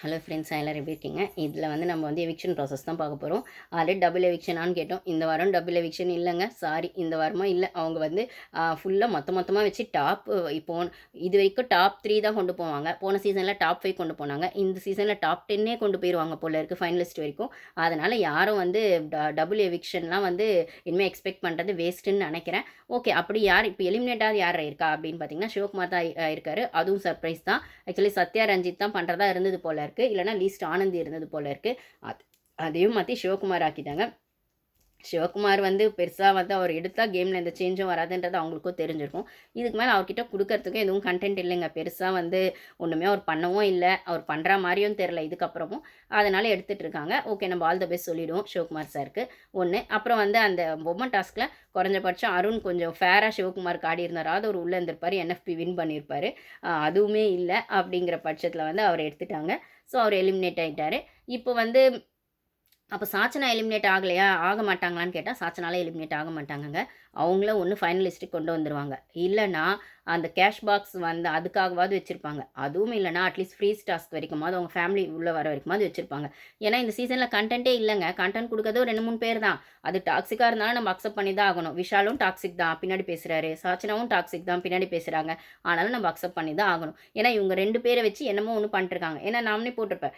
Hello friends, எல்லோரும் எப்படி இருக்கீங்க? இதில் வந்து நம்ம வந்து எவிக்ஷன் ப்ராசஸ் தான் பார்க்க போகிறோம். ஆல்ரெடி டபுள் எவிக்ஷனான்னு கேட்டோம். இந்த வாரம் டபுள் எவிக்ஷன் இல்லைங்க. சாரி, இந்த வாரமும் இல்லை. அவங்க வந்து ஃபுல்லாக மொத்தமாக வச்சு இப்போ இது வரைக்கும் டாப் 3 தான் கொண்டு போவாங்க. போன சீசனில் டாப் 5 கொண்டு போனாங்க. இந்த சீசனில் டாப் 10 கொண்டு போயிடுவாங்க போல இருக்குது ஃபைனலிஸ்ட் வரைக்கும். அதனால் யாரும் வந்து டபுள் எவிக்ஷன்லாம் வந்து இனிமேல் எக்ஸ்பெக்ட் பண்ணுறது வேஸ்ட்டுன்னு நினைக்கிறேன். ஓகே, அப்படி யார் இப்போ எலிமினேட்டாக யார் இருக்கா அப்படின்னு பார்த்தீங்கன்னா, சிவகுமார் தான் இருக்காரு. அதுவும் சர்ப்ரைஸ் தான். ஆக்சுவலி சத்யா ரஞ்சித் தான் பண்ணுறதா இருந்தது போல இருக்குது. இல்லைனா லீஸ்ட் ஆனந்தி இருந்தது போல இருக்குது. அதையும் மாற்றி சிவகுமார் ஆக்கிட்டாங்க. சிவகுமார் வந்து பெருசாக வந்து அவர் எடுத்தால் கேமில் எந்த சேஞ்சும் வராதுன்றது அவங்களுக்கும் தெரிஞ்சிருக்கும். இதுக்கு மேலே அவர்கிட்ட கொடுக்கறதுக்கு எதுவும் கண்டென்ட் இல்லைங்க. பெருசாக வந்து ஒன்றுமே அவர் பண்ணவும் இல்லை. அவர் பண்ணுற மாதிரியும் தெரில இதுக்கப்புறமும். அதனால் எடுத்துகிட்டு இருக்காங்க. ஓகே, நம்ம ஆல் த பெஸ்ட் சொல்லிவிடுவோம் சிவகுமார் சாருக்கு. ஒன்று. அப்புறம் வந்து அந்த பொம்மை டாஸ்கில் குறைஞ்சபட்சம் அருண் கொஞ்சம் ஃபேராக சிவகுமாருக்கு ஆடி இருந்தார். அது ஒரு உள்ளே இருந்திருப்பார். என்எஃப்பி வின் பண்ணியிருப்பார். அதுவுமே இல்லை. அப்படிங்கிற பட்சத்தில் வந்து அவர் எடுத்துட்டாங்க. ஸோ அவர் எலிமினேட் ஆகிட்டார். இப்போ வந்து அப்போ சாச்சனா எலிமினேட் ஆகலையா, ஆக மாட்டாங்களான்னு கேட்டால் சாச்சனால எலிமினேட் ஆக மாட்டாங்கங்க. அவங்கள ஒன்று ஃபைனலிஸ்ட்டுக்கு கொண்டு வந்துடுவாங்க. இல்லைனா அந்த கேஷ் பாக்ஸ் வந்து அதுக்காகவாவது வச்சுருப்பாங்க. அதுவும் இல்லைனா அட்லீஸ்ட் ஃப்ரீஸ் டாஸ்க் வரைக்குமாவது அவங்க ஃபேமிலி உள்ளே வர வரைக்குமாவது வச்சுருப்பாங்க. ஏன்னா இந்த சீசனில் கண்டென்ட்டே இல்லைங்க. கண்டென்ட் கொடுக்கறது ஒரு 2-3 பேர் தான். அது டாக்ஸிக்காக இருந்தாலும் நம்ம அக்செப்ட் பண்ணி தான் ஆகணும். விஷாலும் டாக்ஸிக் தான், பின்னாடி பேசுகிறாரு. சாச்சனாவும் டாக்ஸிக் தான், பின்னாடி பேசுகிறாங்க. ஆனாலும் நம்ம அக்செப்ட் பண்ணி தான் ஆகணும். ஏன்னா இவங்க 2 பேரை வச்சு என்னமோ ஒன்று பண்ணிட்டுருக்காங்க. ஏன்னா நாமளே போட்டிருப்பேன்,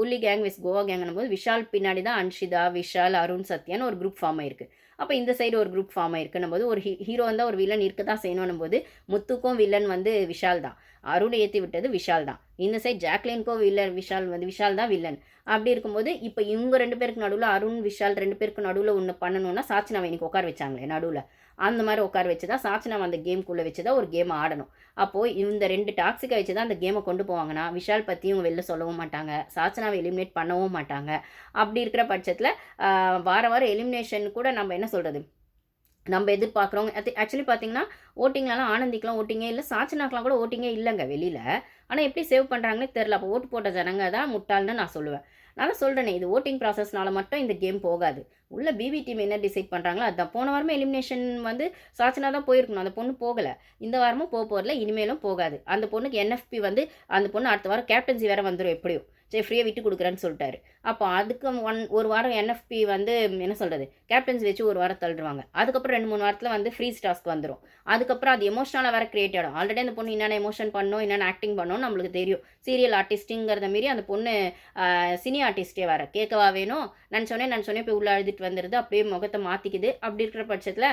புள்ளி கேங் விஸ் கோவா கேங்கும் போது விஷால் பின்னாடி தான் அன்ஷிதா, விஷால், அருண், சத்யான்னு ஒரு குரூப் ஃபார்ம் ஆயிருக்கு. அப்போ இந்த சைடு ஒரு குரூப் ஃபார்ம் ஆயிருக்குன்னும் போது ஒரு ஹீரோ வந்தால் ஒரு வில்லன் இருக்க தான் செய்யணும் போது முத்துக்கும் வில்லன் வந்து விஷால் தான். அருணை ஏற்றி விட்டது விஷால் தான். இந்த சைடு ஜாக்லினுக்கும் விஷால் தான் வில்லன். அப்படி இருக்கும்போது இப்போ இவங்க 2 பேருக்கு நடுவில் அருண், விஷால் 2 பேருக்கு நடுவில் ஒன்று பண்ணணும்னா சாச்சனாவை இன்னைக்கு உட்கார வச்சாங்களே நடுவில். அந்த மாதிரி உட்கார வச்சு தான் சாச்சனாவை அந்த கேம்குள்ளே வச்சு தான் ஒரு கேம் ஆடணும். அப்போது இந்த 2 டாக்ஸிக்கை வச்சு தான் அந்த கேமை கொண்டு போவாங்கன்னா விஷால் பற்றி இவங்க வெளில சொல்லவும் மாட்டாங்க. சாச்சனாவை எலிமினேட் பண்ணவும் மாட்டாங்க. அப்படி இருக்கிற பட்சத்தில் வாரம் எலிமினேஷன் கூட நம்ம என்ன சொல்கிறது, நம்ம எதிர்பார்க்குறவங்க ஆக்சுவலி பார்த்தீங்கன்னா ஓட்டிங்லலாம் ஆனந்திக்கெலாம் ஓட்டிங்கே இல்லை, சாச்சனாக்கெலாம் கூட ஓட்டிங்கே இல்லைங்க வெளியில். ஆனால் எப்படி சேவ் பண்ணுறாங்கன்னே தெரில. அப்போ ஓட்டு போட்ட ஜனங்க தான் முட்டாள்னு நான் சொல்லுவேன். நான் சொல்கிறேனே, இது ஓட்டிங் ப்ராசஸ்னால மட்டும் இந்த கேம் போகாது. உள்ள பிபி டீம் என்ன டிசைட் பண்ணுறாங்களோ அதுதான். போன வாரமே எலிமினேஷன் வந்து சாச்சனா தான் போயிருக்கணும். அந்த பொண்ணு போகலை. இந்த வாரமும் போகல, இனிமேலும் போகாது. அந்த பொண்ணுக்கு என்எஃப்பி வந்து அந்த பொண்ணு அடுத்த வாரம் கேப்டன்சி வேறு வந்துடும் எப்படியும். சரி, ஃப்ரீயாக விட்டு கொடுக்குறேன்னு சொல்லிட்டாரு. அப்போ அதுக்கு ஒரு வாரம் என்எஃப்பி வந்து என்ன சொல்கிறது, கேப்டன்சி வச்சு ஒரு வாரம் தள்ளுவாங்க. அதுக்கப்புறம் 2-3 வாரத்தில் வந்து ஃப்ரீஸ் டாஸ்க் வந்துடும். அதுக்கப்புறம் அது எமோஷனலாக வேறு கிரியேட் ஆகிடும். ஆல்ரெடி அந்த பொண்ணு என்னென்ன எமோஷன் பண்ணணும், என்னென்ன ஆக்டிங் பண்ணணும் நம்மளுக்கு தெரியும். சீரியல் ஆர்டிஸ்ட்டுங்கிறத மாரி அந்த பொண்ணு சினி ஆர்டிஸ்ட்டே வேறு. கேட்கவா வேணும், நினச்சோன்னே போய் உள்ளே அழுதுட்டு வந்துடுது. அப்படியே முகத்தை மாற்றிக்குது. அப்படி இருக்கிற பட்சத்தில்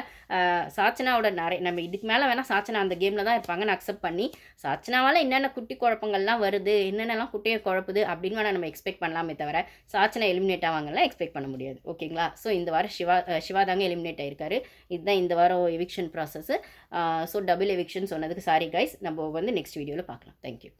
சாச்சனாவோட நம்ம இதுக்கு மேலே வேணால் சாச்சனா அந்த கேமில் தான் இருப்பாங்கன்னு அக்செப்ட் பண்ணி சாச்சனாவால் என்னென்ன குட்டி குழப்பங்கள்லாம் வருது, என்னென்னலாம் குட்டியை குழப்புது அப்படின்னு வேணால் நம்ம எக்ஸ்பெக்ட் பண்ணலாமே தவிர சாச்சனா எலிமினேட் ஆவாங்கலாம் எக்ஸ்பெக்ட் பண்ண முடியாது. ஓகேங்களா? ஸோ இந்த வாரம் சிவா தாங்க எலிமினேட் ஆயிருக்காரு. இதுதான் இந்த வாரம் eviction process. So double eviction சொன்னதுக்கு சாரி கைஸ். நம்ம வந்து நெக்ஸ்ட் வீடியோவில் பார்க்கலாம். தேங்க்யூ.